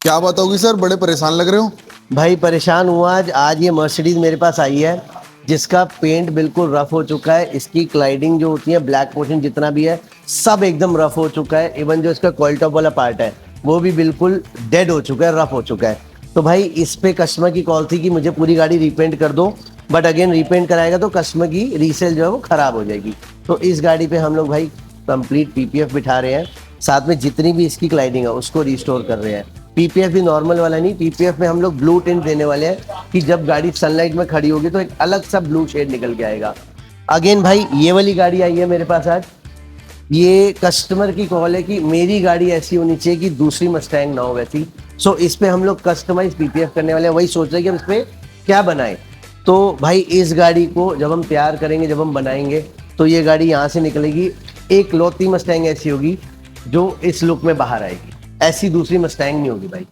क्या बात होगी सर, बड़े परेशान लग रहे हो। भाई परेशान हुआ आज ये मर्सिडीज मेरे पास आई है जिसका पेंट बिल्कुल रफ हो चुका है। इसकी क्लाइडिंग जो होती है, ब्लैक पोर्शन जितना भी है सब एकदम रफ हो चुका है। इवन जो इसका कॉइल टॉप वाला पार्ट है वो भी बिल्कुल डेड हो चुका है, रफ हो चुका है। तो भाई इस पे कस्टमर की कॉल थी कि मुझे पूरी गाड़ी रीपेंट कर दो, बट अगेन रीपेंट कराएगा तो कस्टमर की रीसेल जो है वो खराब हो जाएगी। तो इस गाड़ी पे हम लोग भाई कंप्लीट पीपीएफ बिठा रहे हैं, साथ में जितनी भी इसकी क्लाइडिंग है उसको रिस्टोर कर रहे हैं। पीपीएफ भी नॉर्मल वाला नहीं, पीपीएफ में हम लोग ब्लू टिंट देने वाले हैं कि जब गाड़ी सनलाइट में खड़ी होगी तो एक अलग सा ब्लू शेड निकल के आएगा। अगेन भाई ये वाली गाड़ी आई है मेरे पास आज, ये कस्टमर की कॉल है कि मेरी गाड़ी ऐसी होनी चाहिए कि दूसरी मस्टैंग ना हो वैसी। सो इस पे हम लोग कस्टमाइज पीपीएफ करने वाले हैं, वही सोच रहे हैं कि हम इस पे क्या बनाएं। तो भाई इस गाड़ी को जब हम तैयार करेंगे, जब हम बनाएंगे तो ये गाड़ी यहाँ से निकलेगी, एक लौती मस्टैंग ऐसी होगी जो इस लुक में बाहर आएगी, ऐसी दूसरी मस्टैंग नहीं होगी भाई।